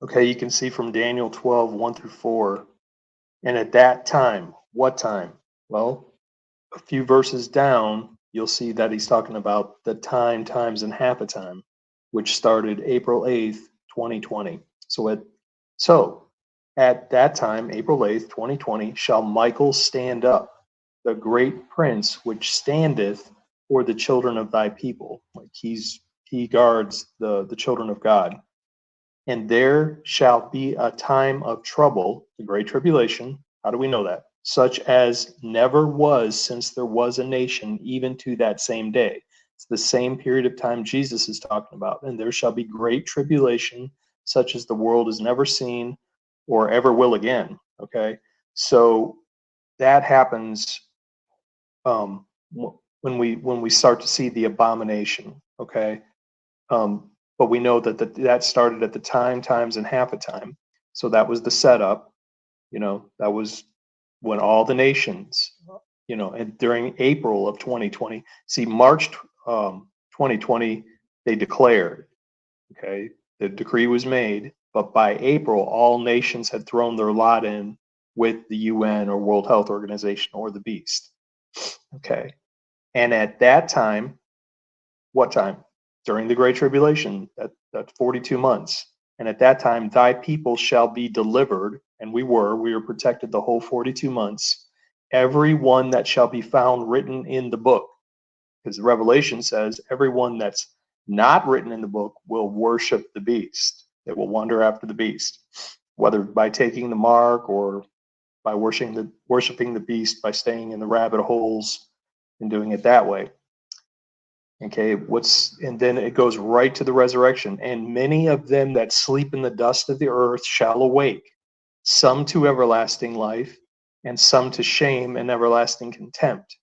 Okay, you can see from Daniel 12, 1 through 4. And at that time, what time? Well, a few verses down, you'll see that he's talking about the time, times, and half a time, which started April 8th, 2020. So at that time, April 8th, 2020, shall Michael stand up, the great prince which standeth for the children of thy people. Like he guards the children of God. And there shall be a time of trouble, the great tribulation. How do we know that? Such as never was since there was a nation, even to that same day. It's the same period of time Jesus is talking about. And there shall be great tribulation, such as the world has never seen or ever will again. Okay. So that happens when we start to see the abomination. Okay. But we know that started at the time, times, and half a time. So that was the setup. That was when all the nations, and during April of 2020, see, March 2020, they declared, okay, the decree was made, but by April, all nations had thrown their lot in with the UN or World Health Organization or the beast. Okay. And at that time, what time? During the Great Tribulation, that's 42 months. And at that time, thy people shall be delivered. And we were protected the whole 42 months. Every one that shall be found written in the book. Because the Revelation says, everyone that's not written in the book will worship the beast. They will wander after the beast, whether by taking the mark or by worshiping the beast, by staying in the rabbit holes and doing it that way. Okay, and then it goes right to the resurrection. And many of them that sleep in the dust of the earth shall awake, some to everlasting life, and some to shame and everlasting contempt.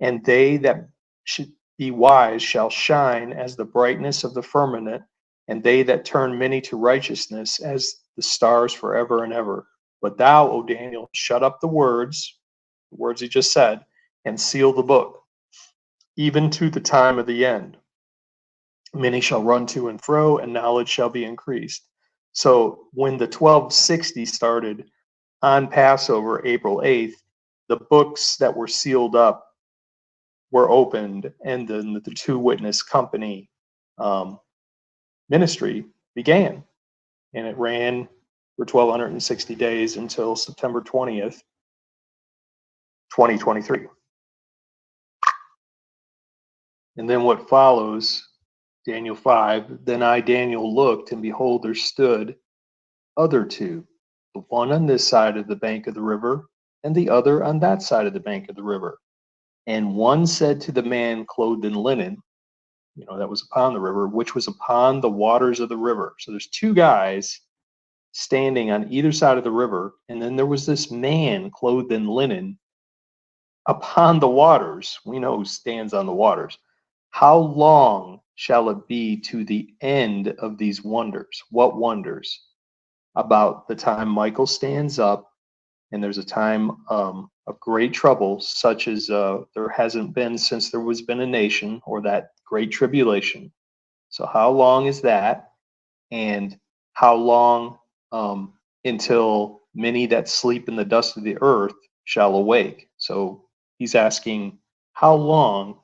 And they that should be wise shall shine as the brightness of the firmament, and they that turn many to righteousness as the stars forever and ever. But thou, O Daniel, shut up the words he just said, and seal the book, even to the time of the end. Many shall run to and fro, and knowledge shall be increased. So when the 1260 started on Passover, April 8th, the books that were sealed up were opened, and then the two witness company ministry began. And it ran for 1,260 days until September 20th, 2023. And then what follows, Daniel 5, then I, Daniel, looked, and behold, there stood other two, the one on this side of the bank of the river, and the other on that side of the bank of the river. And one said to the man clothed in linen, that was upon the river, which was upon the waters of the river. So there's two guys standing on either side of the river, and then there was this man clothed in linen upon the waters. We know who stands on the waters. How long shall it be to the end of these wonders? What wonders? About the time Michael stands up, and there's a time of great trouble, such as there hasn't been since there was been a nation, or that great tribulation. So how long is that? And how long until many that sleep in the dust of the earth shall awake? So he's asking, how long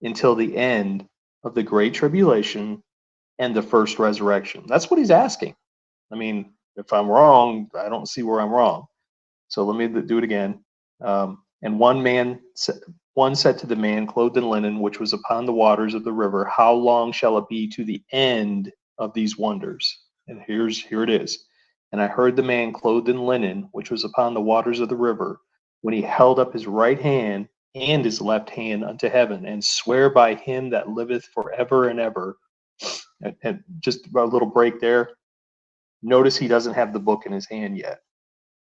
until the end of the great tribulation and the first resurrection? That's what he's asking. I mean, if I'm wrong, I don't see where I'm wrong. So let me do it again. And one said to the man clothed in linen, which was upon the waters of the river, how long shall it be to the end of these wonders? And here it is. And I heard the man clothed in linen, which was upon the waters of the river, when he held up his right hand and his left hand unto heaven, and swear by him that liveth forever and ever. And just a little break there. Notice he doesn't have the book in his hand yet.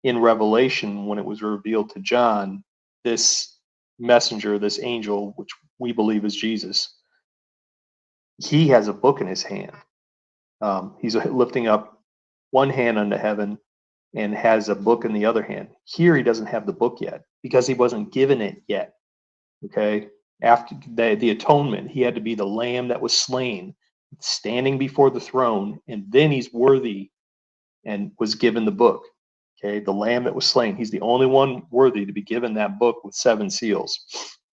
In Revelation, when it was revealed to John, this messenger, this angel, which we believe is Jesus, he has a book in his hand. He's lifting up one hand unto heaven and has a book in the other hand. Here he doesn't have the book yet because he wasn't given it yet. Okay. After the atonement, he had to be the lamb that was slain, standing before the throne, and then he's worthy and was given the book. Okay, the lamb that was slain. He's the only one worthy to be given that book with 7 seals.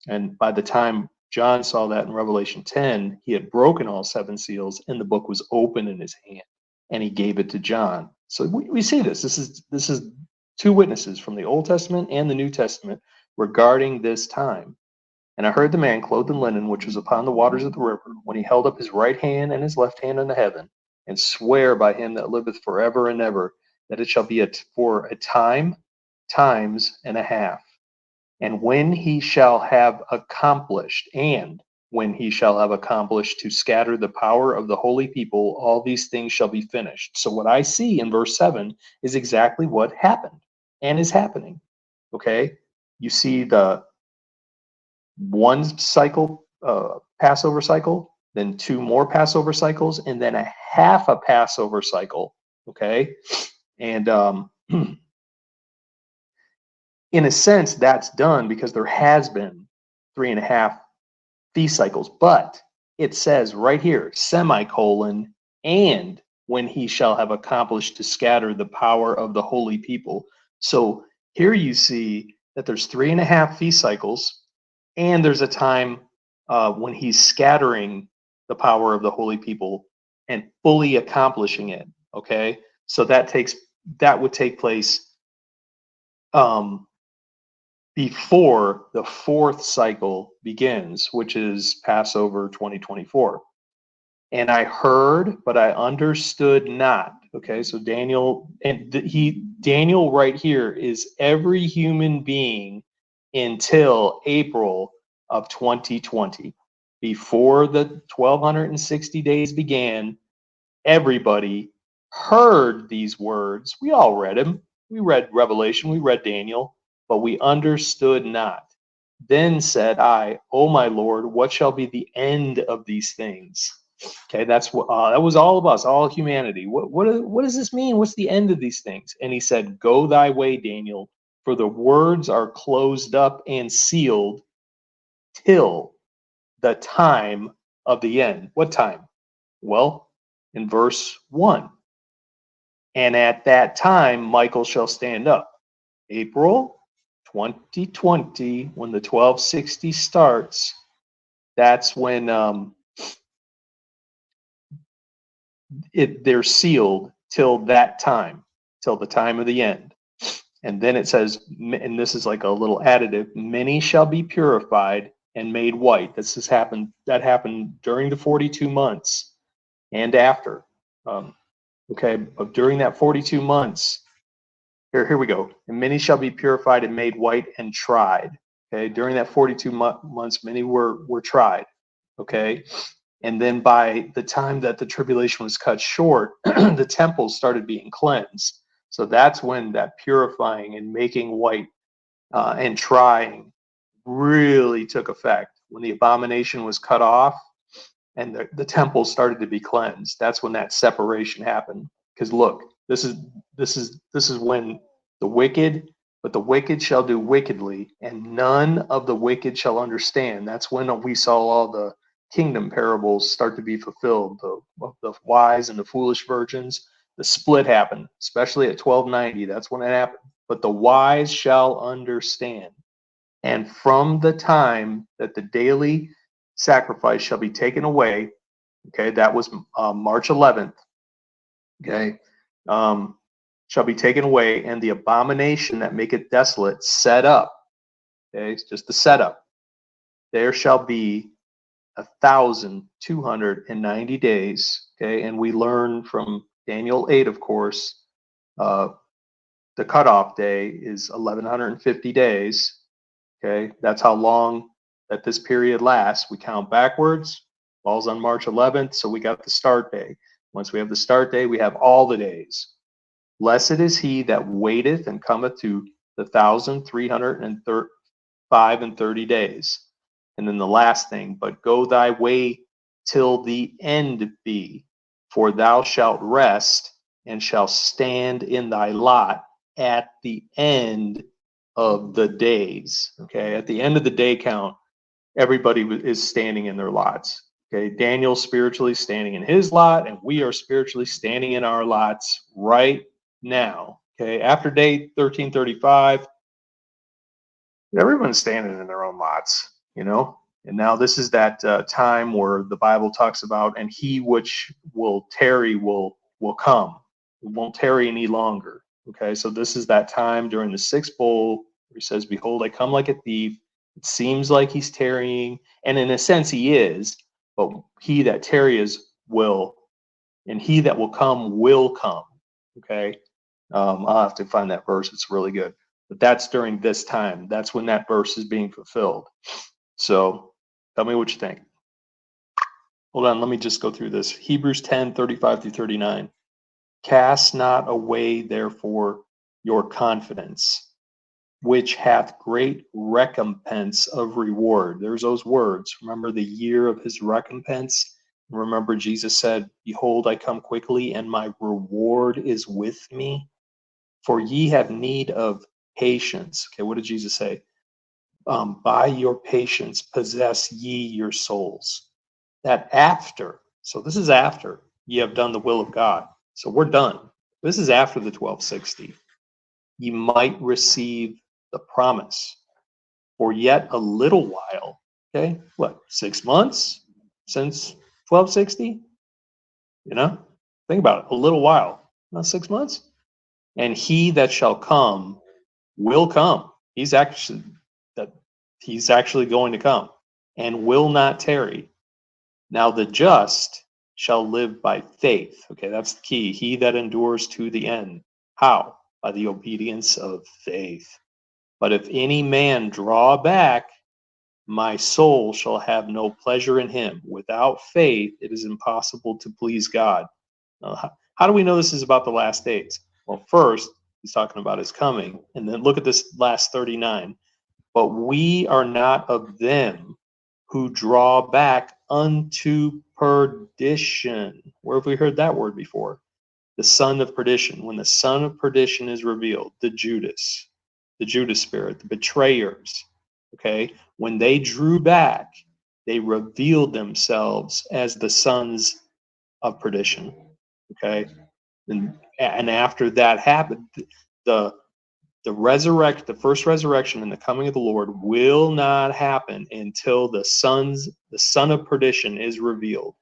And by the time John saw that in Revelation 10, he had broken all 7 seals, and the book was open in his hand, and he gave it to John. So we see this. This is 2 witnesses from the Old Testament and the New Testament regarding this time. And I heard the man clothed in linen, which was upon the waters of the river, when he held up his right hand and his left hand unto heaven, and swear by him that liveth forever and ever, that it shall be for a time, times and a half. And when he shall have accomplished, to scatter the power of the holy people, all these things shall be finished. So what I see in verse 7 is exactly what happened and is happening. Okay? You see the one cycle, Passover cycle, then 2 more Passover cycles, and then a half a Passover cycle. Okay? And in a sense, that's done because there has been 3.5 feast cycles, but it says right here, semicolon, and when he shall have accomplished to scatter the power of the holy people. So here you see that there's 3.5 feast cycles, and there's a time when he's scattering the power of the holy people and fully accomplishing it. Okay, so that would take place before the 4th cycle begins, which is Passover 2024. And I heard, but I understood not. Okay, so Daniel right here is every human being until April of 2020. Before the 1260 days began, everybody heard these words. We all read them. We read Revelation, we read Daniel, but we understood not. Then said I, O my Lord, what shall be the end of these things? Okay, that's what that was all of us, all humanity. What does this mean? What's the end of these things? And he said, Go thy way, Daniel, for the words are closed up and sealed till the time of the end. What time? Well, in verse 1. And at that time, Michael shall stand up. April 2020, when the 1260 starts, that's when they're sealed till that time, till the time of the end. And then it says, and this is like a little additive, many shall be purified and made white. That happened during the 42 months and after. Okay, but during that 42 months, here we go. And many shall be purified and made white and tried. Okay, during that 42 months, many were tried. Okay, and then by the time that the tribulation was cut short, the temples started being cleansed. So that's when that purifying and making white and trying really took effect. When the abomination was cut off and the temple started to be cleansed, that's when that separation happened. Because look, this is when the wicked shall do wickedly, and none of the wicked shall understand. That's when we saw all the kingdom parables start to be fulfilled. The wise and the foolish virgins. The split happened, especially at 1290. That's when it happened. But the wise shall understand. And from the time that the daily sacrifice shall be taken away, okay, that was March 11th, okay, shall be taken away, and the abomination that maketh desolate set up, okay, it's just the setup, there shall be 1,290 days, okay, and we learn from Daniel 8, of course, the cutoff day is 1,150 days, okay, that's how long that this period lasts. We count backwards, falls on March 11th, so we got the start day. Once we have the start day, we have all the days. Blessed is he that waiteth and cometh to the 1,305 and 30 days. And then the last thing, but go thy way till the end be, for thou shalt rest and shalt stand in thy lot at the end of the days. Okay, at the end of the day count, everybody is standing in their lots. Okay, Daniel's spiritually standing in his lot, and we are spiritually standing in our lots right now. Okay, after day 1335, everyone's standing in their own lots, you know. And now this is that time where the Bible talks about, and he which will tarry will come. It won't tarry any longer. Okay, so this is that time during the sixth bowl where he says, "Behold, I come like a thief." It seems like he's tarrying, and in a sense he is, but he that tarries will, and he that will come will come. Okay, I'll have to find that verse. It's really good. But that's during this time. That's when that verse is being fulfilled. So tell me what you think. Hold on, let me just go through this. Hebrews 10:35 through 39. Cast not away, therefore, your confidence, which hath great recompense of reward. There's those words. Remember the year of his recompense? Remember, Jesus said, "Behold, I come quickly, and my reward is with me." For ye have need of patience. Okay, what did Jesus say? By your patience possess ye your souls. That after, so this is after ye have done the will of God. So we're done. This is after the 1260. Ye might receive the promise. For yet a little while, okay, what, 6 months since 1260? You know, think about it, a little while, not 6 months. And he that shall come will come. That he's actually going to come and will not tarry. Now the just shall live by faith. Okay, that's the key. He that endures to the end. How? By the obedience of faith. But if any man draw back, my soul shall have no pleasure in him. Without faith, it is impossible to please God. Now, how do we know this is about the last days? Well, first, he's talking about his coming. And then look at this last 39. But we are not of them who draw back unto perdition. Where have we heard that word before? The son of perdition. When the son of perdition is revealed, the Judas spirit, the betrayers, okay, when they drew back, they revealed themselves as the sons of perdition, okay. And after that happened, the the first resurrection and the coming of the Lord will not happen until the son of perdition is revealed,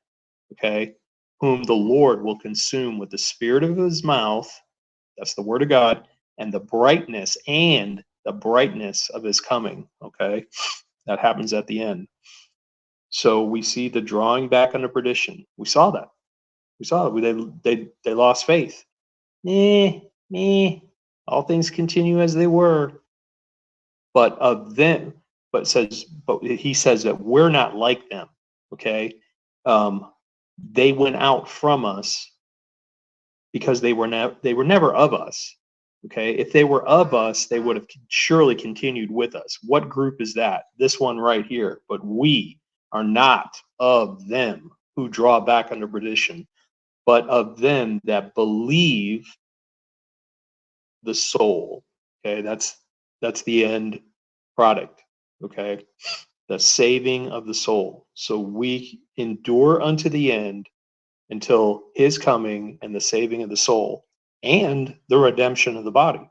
okay, whom the Lord will consume with the spirit of his mouth. That's the word of God, and the brightness of his coming, okay. That happens at the end. So we see the drawing back unto perdition. They lost faith. All things continue as they were. But of them, but he says that we're not like them. Okay, they went out from us because they were never of us. Okay, if they were of us, they would have surely continued with us. What group is that? This one right here. But we are not of them who draw back under perdition, but of them that believe the soul. Okay, that's the end product. Okay, the saving of the soul. So we endure unto the end until his coming and the saving of the soul and the redemption of the body.